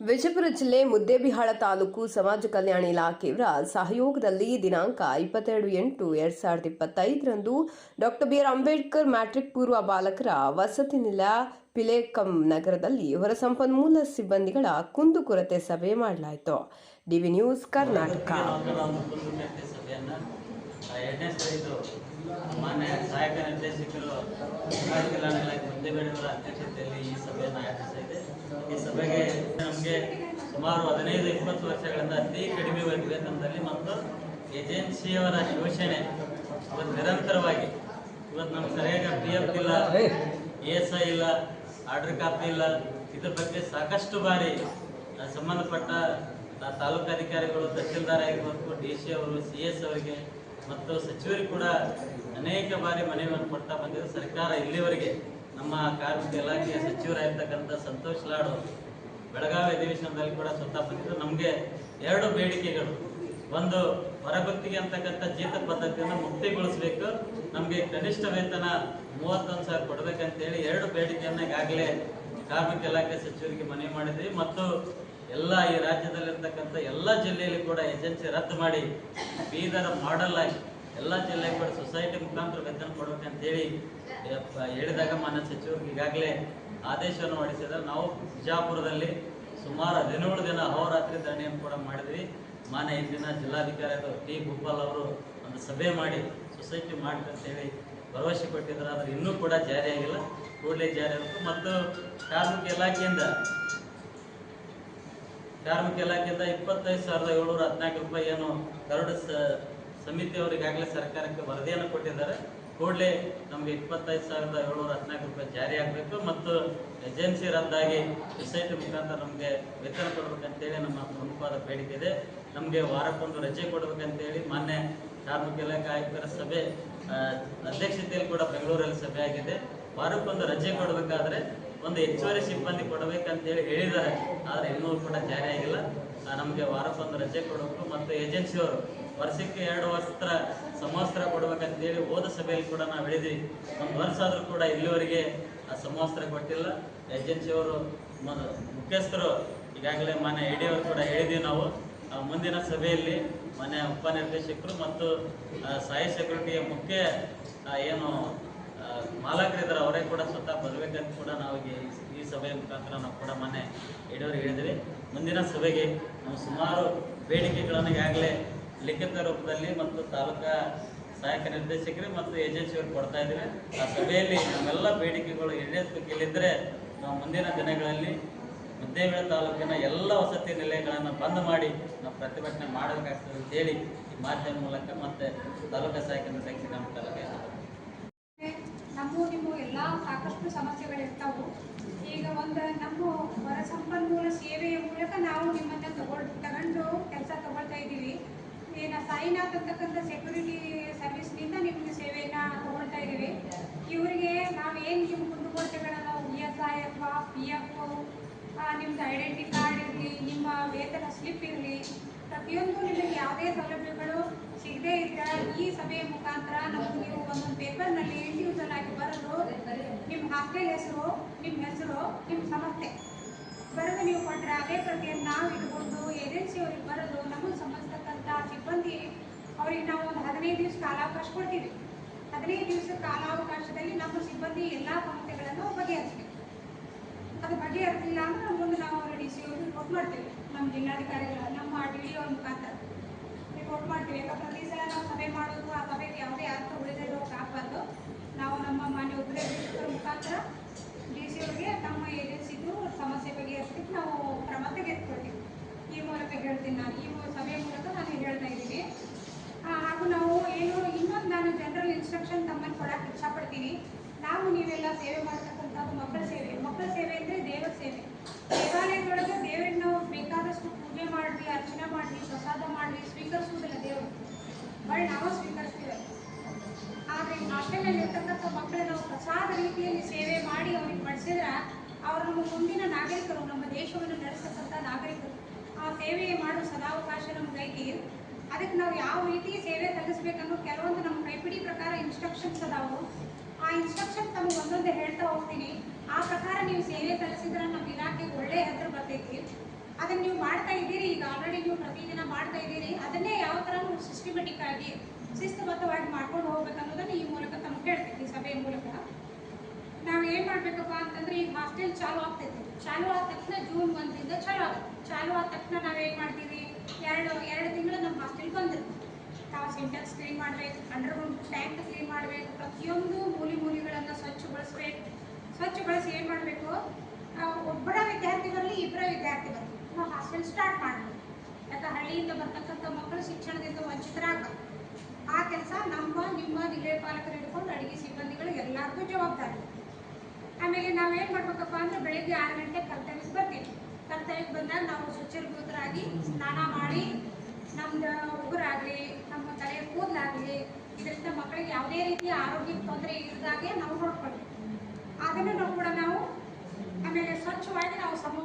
ವಿಜಯಪುರ ಜಿಲ್ಲೆ ಮುದ್ದೇಬಿಹಾಳ ತಾಲೂಕು ಸಮಾಜ ಕಲ್ಯಾಣ ಇಲಾಖೆಯವರ ಸಹಯೋಗದಲ್ಲಿ ದಿನಾಂಕ 22/8/2025ರಂದು ಡಾಕ್ಟರ್ ಬಿಆರ್ ಅಂಬೇಡ್ಕರ್ ಮ್ಯಾಟ್ರಿಕ್ ಪೂರ್ವ ಬಾಲಕರ ವಸತಿ ನಿಲಯ ಪಿಲೇಕಂ ನಗರದಲ್ಲಿ ಹೊರಸಂಪನ್ಮೂಲ ಸಿಬ್ಬಂದಿಗಳ ಕುಂದುಕೊರತೆ ಸಭೆ ಮಾಡಲಾಯಿತು. DV news Karnataka. ಮಾನ್ಯ ಸಹಾಯಕ ನಿರ್ದೇಶಕರು ಸಮಾಜ ಕಲ್ಯಾಣ ಇಲಾಖೆ ಮುದ್ದೇಬಿಹಾಳರ ಅಧ್ಯಕ್ಷತೆಯಲ್ಲಿ ಈ ಸಭೆಯನ್ನು ಆಯೋಜಿಸಿದೆ. ಈ ಸಭೆಗೆ ನಮಗೆ ಸುಮಾರು 15-20 ವರ್ಷಗಳಿಂದ ಅತಿ ಕಡಿಮೆ ವೇತನದಲ್ಲಿ ಮತ್ತು ಏಜೆನ್ಸಿಯವರ ಶೋಷಣೆ ಇವತ್ತು ನಿರಂತರವಾಗಿ ಇವತ್ತು ನಮ್ಗೆ ಸರಿಯಾಗಿ PF ಇಲ್ಲ, ESI ಇಲ್ಲ, ಆರ್ಡರ್ ಕಾಪಿ ಇಲ್ಲ. ಇದ್ರ ಬಗ್ಗೆ ಸಾಕಷ್ಟು ಬಾರಿ ಸಂಬಂಧಪಟ್ಟ ತಾಲೂಕಾಧಿಕಾರಿಗಳು, ತಹಸೀಲ್ದಾರ್ ಆಗಿರ್ಬೋದು, DC ಅವರು, CS ಅವರಿಗೆ ಮತ್ತು ಸಚಿವರಿಗೆ ಕೂಡ ಅನೇಕ ಬಾರಿ ಮನವಿಯನ್ನು ಕೊಡ್ತಾ ಬಂದಿದ್ದು. ಸರ್ಕಾರ ಇಲ್ಲಿವರೆಗೆ ನಮ್ಮ ಕಾರ್ಮಿಕ ಇಲಾಖೆಯ ಸಚಿವರಾಗಿರ್ತಕ್ಕಂಥ ಸಂತೋಷ್ ಲಾಡ್ ಬೆಳಗಾವಿ ಅಧಿವೇಶನದಲ್ಲಿ ಕೂಡ ಸ್ವತಃ ಬಂದಿದ್ದು. ನಮಗೆ 2 ಬೇಡಿಕೆಗಳು. ಒಂದು, ಹೊರಗುತ್ತಿಗೆ ಅಂತಕ್ಕಂಥ ಜೀತ ಪದ್ಧತಿಯನ್ನು ಮುಕ್ತಿಗೊಳಿಸಬೇಕು. ನಮಗೆ ಕನಿಷ್ಠ ವೇತನ 31,000 ಕೊಡಬೇಕಂತೇಳಿ 2 ಬೇಡಿಕೆಯನ್ನು ಈಗಾಗಲೇ ಕಾರ್ಮಿಕ ಇಲಾಖೆ ಸಚಿವರಿಗೆ ಮನವಿ ಮಾಡಿದ್ವಿ. ಮತ್ತು ಎಲ್ಲ ಈ ರಾಜ್ಯದಲ್ಲಿರ್ತಕ್ಕಂಥ ಎಲ್ಲ ಜಿಲ್ಲೆಯಲ್ಲಿ ಕೂಡ ಏಜೆನ್ಸಿ ರದ್ದು ಮಾಡಿ ಬೀದರ್ ಮಾಡೆಲ್ ಆಗಿ ಎಲ್ಲ ಜಿಲ್ಲೆಗೆ ಕೂಡ ಸೊಸೈಟಿ ಮುಖಾಂತರ ವೇತನ ಕೊಡಬೇಕಂತೇಳಿ ಹೇಳಿದಾಗ ಮಾನ್ಯ ಸಚಿವರಿಗೆ ಈಗಾಗಲೇ ಆದೇಶವನ್ನು ಹೊರಡಿಸಿದ್ದಾರೆ. ನಾವು ಬಿಜಾಪುರದಲ್ಲಿ ಸುಮಾರು 17 ದಿನ ಅಹೋರಾತ್ರಿ ಧರಣಿಯನ್ನು ಕೂಡ ಮಾಡಿದ್ವಿ. ಮಾನ್ಯ ಇಂದಿನ ಜಿಲ್ಲಾಧಿಕಾರಿ ಟಿ ಗೋಪಾಲ್ ಅವರು ಒಂದು ಸಭೆ ಮಾಡಿ ಸೊಸೈಟಿ ಮಾಡ್ತಂತೇಳಿ ಭರವಸೆ ಕೊಟ್ಟಿದ್ದಾರೆ. ಆದರೆ ಇನ್ನೂ ಕೂಡ ಜಾರಿಯಾಗಿಲ್ಲ, ಕೂಡಲೇ ಜಾರಿ ಆಗಬೇಕು. ಮತ್ತು ಕಾರ್ಮಿಕ ಇಲಾಖೆಯಿಂದ 25,714 ರೂಪಾಯಿ ಏನು ಕರಡು ಸಮಿತಿಯವರು ಈಗಾಗಲೇ ಸರ್ಕಾರಕ್ಕೆ ವರದಿಯನ್ನು ಕೊಟ್ಟಿದ್ದಾರೆ. ಕೂಡಲೇ ನಮಗೆ 25,714 ರೂಪಾಯಿ ಜಾರಿ ಆಗಬೇಕು. ಮತ್ತು ಏಜೆನ್ಸಿ ರದ್ದಾಗಿ ಸೊಸೈಟಿ ಮುಖಾಂತರ ನಮಗೆ ವೇತನ ಕೊಡಬೇಕಂತೇಳಿ ನಮ್ಮ ಪ್ರಮುಖವಾದ ಬೇಡಿಕೆ ಇದೆ. ನಮಗೆ ವಾರಕ್ಕೊಂದು ರಜೆ ಕೊಡಬೇಕಂತೇಳಿ ಮಾನ್ಯ ಕಾರ್ಮಿಕ ಇಲಾಖೆ ಆಯುಕ್ತರ ಸಭೆ ಅಧ್ಯಕ್ಷತೆಯಲ್ಲಿ ಕೂಡ ಬೆಂಗಳೂರಲ್ಲಿ ಸಭೆ ಆಗಿದೆ. ವಾರಕ್ಕೊಂದು ರಜೆ ಕೊಡಬೇಕಾದ್ರೆ ಒಂದು ಹೆಚ್ಚುವರಿ ಸಿಬ್ಬಂದಿ ಕೊಡಬೇಕಂತೇಳಿ ಹೇಳಿದ್ದಾರೆ. ಆದರೆ ಇನ್ನೂ ಕೂಡ ಜಾರಿ ಆಗಿಲ್ಲ. ನಮಗೆ ವಾರಕ್ಕೊಂದು ರಜೆ ಕೊಡಬೇಕು. ಮತ್ತು ಏಜೆನ್ಸಿಯವರು ವರ್ಷಕ್ಕೆ 2 ವಸ್ತ್ರ ಸಮವಸ್ತ್ರ ಕೊಡಬೇಕಂತೇಳಿ ಹೋದ ಸಭೆಯಲ್ಲಿ ಕೂಡ ನಾವು ಹೇಳಿದ್ವಿ. 1 ವರ್ಷ ಆದರೂ ಕೂಡ ಇಲ್ಲಿವರೆಗೆ ಆ ಸಮವಸ್ತ್ರ ಕೊಟ್ಟಿಲ್ಲ. ಏಜೆನ್ಸಿಯವರು ಮುಖ್ಯಸ್ಥರು ಈಗಾಗಲೇ ಮಾನ್ಯ AD ಅವರು ಕೂಡ ಹೇಳಿದ್ವಿ. ನಾವು ಮುಂದಿನ ಸಭೆಯಲ್ಲಿ ಮಾನ್ಯ ಉಪನಿರ್ದೇಶಕರು ಮತ್ತು ಸಾಯಿ ಸೆಕ್ಯೂರಿಟಿಯ ಮುಖ್ಯ ಏನು ಮಾಲಕರಿದ್ದಾರೆ ಅವರೇ ಕೂಡ ಸ್ವತಃ ಬರಬೇಕಂತ ಕೂಡ ನಾವು ಈ ಸಭೆಯ ಮುಖಾಂತರ ನಾವು ಕೂಡ ಮಾನ್ಯ AD ಅವರಿಗೆ ಹೇಳಿದ್ವಿ. ಮುಂದಿನ ಸಭೆಗೆ ನಾವು ಸುಮಾರು ಬೇಡಿಕೆಗಳನ್ನು ಈಗಾಗಲೇ ಲಿಖಿತ ರೂಪದಲ್ಲಿ ಮತ್ತು ತಾಲೂಕಾ ಸಹಾಯಕ ನಿರ್ದೇಶಕರು ಮತ್ತು ಏಜೆನ್ಸಿಯವರು ಕೊಡ್ತಾ ಇದ್ದೀವಿ. ಆ ಸಭೆಯಲ್ಲಿ ನಮ್ಮೆಲ್ಲ ಬೇಡಿಕೆಗಳು ಈಡೇರಿಸಬೇಕಿಲ್ಲಿದ್ದರೆ ನಾವು ಮುಂದಿನ ದಿನಗಳಲ್ಲಿ ಮುದ್ದೇಬಿಹಾಳ ತಾಲೂಕಿನ ಎಲ್ಲ ವಸತಿ ನಿಲಯಗಳನ್ನು ಬಂದ್ ಮಾಡಿ ನಾವು ಪ್ರತಿಭಟನೆ ಮಾಡಬೇಕಾಗ್ತದೆ ಅಂತೇಳಿ ಈ ಮಾಧ್ಯಮ ಮೂಲಕ ಮತ್ತು ತಾಲೂಕಾ ಸಹಾಯಕ ನಿರ್ದೇಶಕ ನಮ್ಮ ತಾಲೂಕು ನಿಮ್ಮ ಎಲ್ಲ ಸಾಕಷ್ಟು ಸಮಸ್ಯೆಗಳಿರ್ತಾವೆ. ಈಗ ನಮ್ಮ ಹೊರ ಸಂಪನ್ಮೂಲ ಸೇವೆಯ ಮೂಲಕ ನಾವು ನಿಮ್ಮನ್ನು ತಗೊಂಡು ಕೆಲಸ ತಗೊಳ್ತಾ ಇದ್ದೀವಿ. ಸಾಯಿನಾಥ್ ಅಂತಕ್ಕಂಥ ಸೆಕ್ಯೂರಿಟಿ ಸರ್ವಿಸ್ನಿಂದ ನಿಮ್ಮ ಸೇವೆಯನ್ನು ತಗೊಳ್ತಾ ಇದ್ದೀವಿ. ಇವರಿಗೆ ನಾವೇನು ನಿಮ್ಮ ಕುಂದುಕೊರತೆಗಳನ್ನು ESI ಅಥವಾ PF, ನಿಮ್ಮದು ಐಡೆಂಟಿ ಕಾರ್ಡ್ ಇರಲಿ, ನಿಮ್ಮ ವೇತನ ಸ್ಲಿಪ್ ಇರಲಿ, ಪ್ರತಿಯೊಂದು ನಿಮಗೆ ಯಾವುದೇ ಸೌಲಭ್ಯಗಳು ಸಿಗದೇ ಇದ್ದರೆ ಈ ಸಭೆಯ ಮುಖಾಂತರ ನಮಗೆ ನೀವು ಒಂದೊಂದು ಪೇಪರ್ನಲ್ಲಿ ಇಂಡಿವಿಜುವಲ್ ಆಗಿ ಬರೆದು ನಿಮ್ಮ ಹಾಸ್ಟೆಲ್ ಹೆಸರು, ನಿಮ್ಮ ಸಂಸ್ಥೆ ಬರೆದು ನೀವು ಕೊಟ್ಟರೆ ಅದೇ ಪ್ರತಿಯನ್ನು ನಾವು ಇಟ್ಕೊಂಡು ಏಜೆನ್ಸಿಯವ್ರಿಗೆ ಬರೆದು ನಮಗೆ ಸಂಬಂಧತಕ್ಕಂಥ ಸಿಬ್ಬಂದಿ ಅವ್ರಿಗೆ ನಾವು ಒಂದು 15 ದಿವಸ ಕಾಲಾವಕಾಶ ಕೊಡ್ತೀವಿ. 15 ದಿವಸ ಕಾಲಾವಕಾಶದಲ್ಲಿ ನಮ್ಮ ಸಿಬ್ಬಂದಿ ಎಲ್ಲ ಸಮಸ್ಯೆಗಳನ್ನು ಬಗೆಹರಿಸ್ತೀವಿ. ಅದು ಬಗೆಹರಿಸಿಲ್ಲ ಅಂದ್ರೆ ಮುಂದೆ ನಾವು DC ಅವ್ರಿಗೆ ರಿಪೋರ್ಟ್ ಮಾಡ್ತೀವಿ. ನಮ್ಮ ಜಿಲ್ಲಾಧಿಕಾರಿಗಳ ನಮ್ಮ DDO ಮುಖಾಂತರ ರಿಪೋರ್ಟ್ ಮಾಡ್ತೀವಿ. ಯಾಕಂದ್ರೆ ಪ್ರತಿ ಸಲ ನಾವು ಸಭೆ ಮಾಡೋದು, ಆ ಸಭೆಗೆ ಯಾವುದೇ ಅರ್ಥ ಉಳಿದಿರೋಕೆ ಆಗಬಾರ್ದು. ನಾವು ನಮ್ಮ ಮಾನ್ಯ ಉಪನಿರ್ದೇಶಕರ ಮುಖಾಂತರ DC ಅವ್ರಿಗೆ ನಮ್ಮ ಏಜೆನ್ಸಿದು ಸಮಸ್ಯೆ ಬಗೆಹರಿಸಲಿಕ್ಕೆ ನಾವು ಕ್ರಮ ತೆಗೆದುಕೊಳ್ತೀವಿ. ಈ ಮೂಲಕ ಹೇಳ್ತೀನಿ ನಾನು, ಈ ಸಭೆಯ ಮೂಲಕ ನಾನು ಹೇಳ್ತಾ ಇದ್ದೀನಿ. ಹಾಗೂ ನಾವು ಇನ್ನೊಂದು ನಾನು ಜನರಲ್ ಇನ್ಸ್ಟ್ರಕ್ಷನ್ ತಮ್ಮನ್ನು ಕೊಡೋಕ್ಕೆ ಇಷ್ಟಪಡ್ತೀನಿ. ನಾವು ನೀವೆಲ್ಲ ಸೇವೆ ಮಾಡ್ತಕ್ಕಂಥದ್ದು ಮಕ್ಕಳ ಸೇವೆ ಅಂದರೆ ದೇವರ ಸೇವೆ. ದೇವಾಲಯದೊಳಗೆ ದೇವರಿಗೆ ನಾವು ಬೇಕಾದಷ್ಟು ಪೂಜೆ ಮಾಡಿರಿ, ಅರ್ಚನೆ ಮಾಡಿರಿ, ಪ್ರಸಾದ ಮಾಡಿರಿ, ಸ್ವೀಕರಿಸುವುದಿಲ್ಲ ದೇವರು, ಬಟ್ ನಾವು ಸ್ವೀಕರಿಸ್ತೀವಿ. ಆದರೆ ಹಾಸ್ಟೆಲ್ನಲ್ಲಿ ಇರ್ತಕ್ಕಂಥ ಮಕ್ಕಳು ನಾವು ಪ್ರಸಾದ ರೀತಿಯಲ್ಲಿ ಸೇವೆ ಮಾಡಿ ಅವ್ರಿಗೆ ಬಡಿಸಿದ್ರೆ ಅವರು ನಮ್ಮ ಮುಂದಿನ ನಾಗರಿಕರು, ನಮ್ಮ ದೇಶವನ್ನು ನಡೆಸ್ತಕ್ಕಂಥ ನಾಗರಿಕರು. ಆ ಸೇವೆ ಮಾಡೋ ಸದಾವಕಾಶ ನಮ್ಗೆ ಐತಿ. ಅದಕ್ಕೆ ನಾವು ಯಾವ ರೀತಿ ಸೇವೆ ಸಲ್ಲಿಸಬೇಕನ್ನೋ ಕೆಲವೊಂದು ನಮ್ಮ ಕೈಪಿಡಿ ಪ್ರಕಾರ ಇನ್ಸ್ಟ್ರಕ್ಷನ್ಸ್ ಅದಾವು. ಆ ಇನ್ಸ್ಟ್ರಕ್ಷನ್ ತಮಗೆ ಒಂದೊಂದೇ ಹೇಳ್ತಾ ಹೋಗ್ತೀನಿ. ಆ ಪ್ರಕಾರ ನೀವು ಸೇವೆ ಸಲ್ಲಿಸಿದ್ರೆ ನಮ್ಮ ಇಲಾಖೆಗೆ ಒಳ್ಳೆಯ ಹೆಸರು ಬರ್ತೈತಿ. ಅದನ್ನು ನೀವು ಮಾಡ್ತಾ ಇದ್ದೀರಿ. ಈಗ ಆಲ್ರೆಡಿ ನೀವು ಪ್ರತಿದಿನ ಮಾಡ್ತಾ ಇದ್ದೀರಿ. ಅದನ್ನೇ ಯಾವ ಥರ ಸಿಸ್ಟಮೆಟಿಕ್ ಆಗಿ ಶಿಸ್ತುಬದ್ಧವಾಗಿ ಮಾಡ್ಕೊಂಡು ಹೋಗ್ಬೇಕು ಅನ್ನೋದನ್ನು ಈ ಮೂಲಕ ತಮಗೆ ಹೇಳ್ತೀವಿ. ಈ ಸಭೆಯ ಮೂಲಕ ನಾವು ಏನು ಮಾಡಬೇಕಪ್ಪ ಅಂತಂದ್ರೆ, ಈಗ ಹಾಸ್ಟೆಲ್ ಚಾಲು ಆಗ್ತೈತೆ. ಚಾಲು ಆದ ತಕ್ಷಣ ಜೂನ್ 1ರಿಂದ ಚಾಲು ಆಗುತ್ತೆ. ಚಾಲು ಆದ ತಕ್ಷಣ ನಾವೇನು ಮಾಡ್ತೀವಿ, ಎರಡು ತಿಂಗಳು ನಮ್ಮ ಹಾಸ್ಟೆಲ್ ಬಂದಿರ್ತೀವಿ. ನಾವು ಸಿಂಟೆಕ್ಸ್ ಕ್ಲೀನ್ ಮಾಡಬೇಕು, ಅಂಡರ್ಗ್ರೌಂಡ್ ಟ್ಯಾಂಕ್ ಕ್ಲೀನ್ ಮಾಡಬೇಕು, ಪ್ರತಿಯೊಂದು ಮೂಲೆಗಳನ್ನು ಸ್ವಚ್ಛಗೊಳಿಸ್ಬೇಕು. ಸ್ವಚ್ಛಗೊಳಿಸಿ ಏನು ಮಾಡಬೇಕು, ಒಬ್ಬರ ವಿದ್ಯಾರ್ಥಿ ಬರಲಿ, ಇಬ್ಬರ ವಿದ್ಯಾರ್ಥಿ ಬರಲಿ, ನಾವು ಹಾಸ್ಟೆಲ್ ಸ್ಟಾರ್ಟ್ ಮಾಡಬೇಕು. ಯಾಕೆ ಹಳ್ಳಿಯಿಂದ ಬರ್ತಕ್ಕಂಥ ಮಕ್ಕಳು ಶಿಕ್ಷಣದಿಂದ ವಂಚಿತರಾಗಬೇಕು. ಆ ಕೆಲಸ ನಿಮ್ಮ ನಿಲಯ ಪಾಲಕರು ಹಿಡ್ಕೊಂಡು ಅಡುಗೆ ಸಿಬ್ಬಂದಿಗಳು ಎಲ್ಲರಿಗೂ ಜವಾಬ್ದಾರಿ. ಆಮೇಲೆ ನಾವೇನು ಮಾಡ್ಬೇಕಪ್ಪ ಅಂದರೆ, ಬೆಳಗ್ಗೆ 6 ಗಂಟೆ ಕರ್ತವ್ಯಕ್ಕೆ ಬರ್ತೀವಿ. ಕರ್ತವ್ಯಕ್ಕೆ ಬಂದಾಗ ನಾವು ಶುಚಿರ್ಭೂತರಾಗಿ ಸ್ನಾನ ಮಾಡಿ, ನಮ್ಮದು ಉಗುರಾಗಲಿ, ನಮ್ಮ ತಲೆಯ ಕೂದಲಾಗಲಿ, ಇದರಿಂದ ಮಕ್ಕಳಿಗೆ ಯಾವುದೇ ರೀತಿಯ ಆರೋಗ್ಯಕ್ಕೆ ತೊಂದರೆ ಇಲ್ಲದಾಗೆ ನಾವು ನೋಡ್ಕೊಳ್ತೀವಿ. ಅದನ್ನು ಕೂಡ ನಾವು ಆಮೇಲೆ ಸ್ವಚ್ಛವಾಗಿ ನಾವು